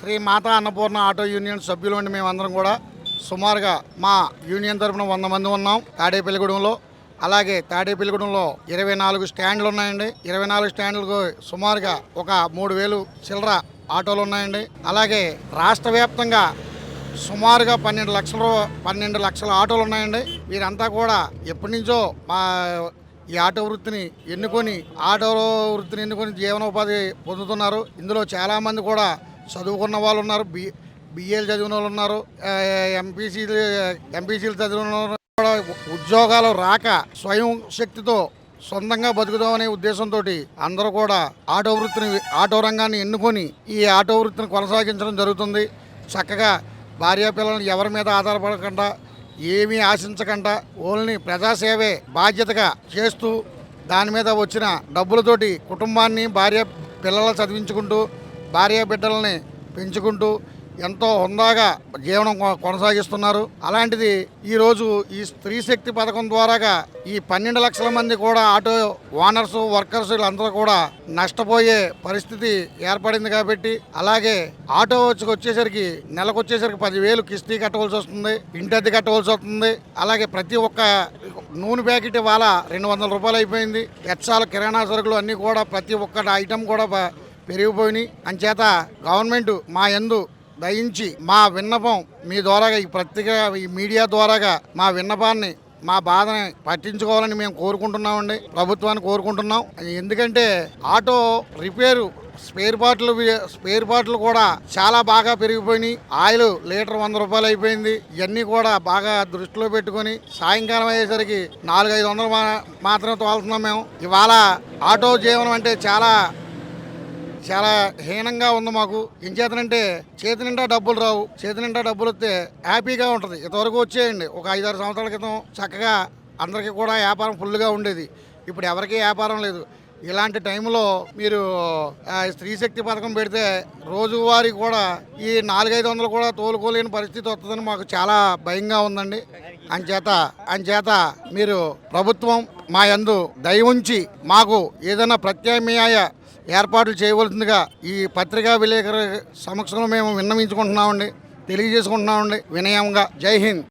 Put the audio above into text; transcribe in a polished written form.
శ్రీ మాతా Annapurna auto union సభ్యులు అండి. మేమందరం కూడా సుమారుగా మా యూనియన్ తరఫున 100 మంది ఉన్నాం తాడేపల్లిగూడెంలో. అలాగే తాడేపల్లిగూడెంలో 24 స్టాండ్లు ఉన్నాయండి. 24 స్టాండ్లకు సుమారుగా ఒక 3000 చిల్లర ఆటోలు ఉన్నాయండి. అలాగే రాష్ట్ర వ్యాప్తంగా సుమారుగా 12 లక్షల ఆటోలు ఉన్నాయండి. వీరంతా కూడా ఎప్పటి నుంచో మా ఈ ఆటో వృత్తిని ఎన్నుకొని జీవనోపాధి పొందుతున్నారు. ఇందులో చాలామంది కూడా చదువుకున్న వాళ్ళు ఉన్నారు, బిఏలు చదివిన వాళ్ళు ఉన్నారు, ఎంపీసీలు చదివిన వాళ్ళు కూడా ఉద్యోగాలు రాక స్వయం శక్తితో సొంతంగా బతుకుదామనే ఉద్దేశంతో అందరూ కూడా ఆటో రంగాన్ని ఎన్నుకొని ఈ ఆటో వృత్తిని కొనసాగించడం జరుగుతుంది. చక్కగా భార్యాపిల్లలను ఎవరి మీద ఆధారపడకుండా ఏమీ ఆశించకుండా ఓన్లీ ప్రజాసేవే బాధ్యతగా చేస్తూ దాని మీద వచ్చిన డబ్బులతోటి కుటుంబాన్ని పిల్లలు చదివించుకుంటూ భార్య బిడ్డలని పెంచుకుంటూ ఎంతో హుందాగా జీవనం కొనసాగిస్తున్నారు. అలాంటిది ఈరోజు ఈ స్త్రీ శక్తి పథకం ద్వారాగా ఈ 12 లక్షల మంది కూడా ఆటో ఓనర్స్ వర్కర్స్ వీళ్ళందరూ కూడా నష్టపోయే పరిస్థితి ఏర్పడింది. కాబట్టి అలాగే ఆటో వచ్చేసరికి నెలకొచ్చేసరికి 10,000 కిస్తీ కట్టవలసి వస్తుంది, ఇంటద్దె కట్టవలసి వస్తుంది. అలాగే ప్రతి ఒక్క నూనె ప్యాకెట్ ఇవాళ 200 రూపాయలు అయిపోయింది. ఎచ్చాలు కిరాణా సరుకులు అన్నీ కూడా ప్రతి ఒక్క ఐటెం కూడా పెరిగిపోయినాయి. అంచేత గవర్నమెంట్ మా యందు దయించి మా విన్నపం మీ ద్వారాగా ఈ మీడియా ద్వారాగా మా విన్నపాన్ని మా బాధని పట్టించుకోవాలని మేము కోరుకుంటున్నామండి, ప్రభుత్వాన్ని కోరుకుంటున్నాం. ఎందుకంటే ఆటో రిపేరు స్పేర్ పార్ట్లు కూడా చాలా బాగా పెరిగిపోయినాయి. ఆయిల్ లీటర్ 100 రూపాయలు అయిపోయింది. ఇవన్నీ కూడా బాగా దృష్టిలో పెట్టుకొని సాయంకాలం అయ్యేసరికి 400-500 మాత్రమే తోలుతున్నాం మేము. ఇవాళ ఆటో జీవనం అంటే చాలా హీనంగా ఉంది మాకు. ఏం చేతనంటే చేతి నిండా డబ్బులు రావు. చేతి నిండా డబ్బులు వస్తే హ్యాపీగా ఉంటుంది. ఇంతవరకు వచ్చేయండి ఒక 5-6 సంవత్సరాల క్రితం చక్కగా అందరికీ కూడా వ్యాపారం ఫుల్గా ఉండేది. ఇప్పుడు ఎవరికీ వ్యాపారం లేదు. ఇలాంటి టైంలో మీరు స్త్రీ శక్తి పథకం పెడితే రోజువారీ కూడా ఈ 400-500 కూడా తోలుకోలేని పరిస్థితి వస్తుందని మాకు చాలా భయంగా ఉందండి. అంచేత మీరు ప్రభుత్వం మా యందు దయ ఉంచి మాకు ఏదైనా ప్రత్యామ్నాయ ఏర్పాట్లు చేయవలసిందిగా ఈ పత్రికా విలేకరుల సమక్షంలో మేము విన్నవించుకుంటున్నామండి, తెలియజేసుకుంటున్నామండి వినయంగా. జై హింద్.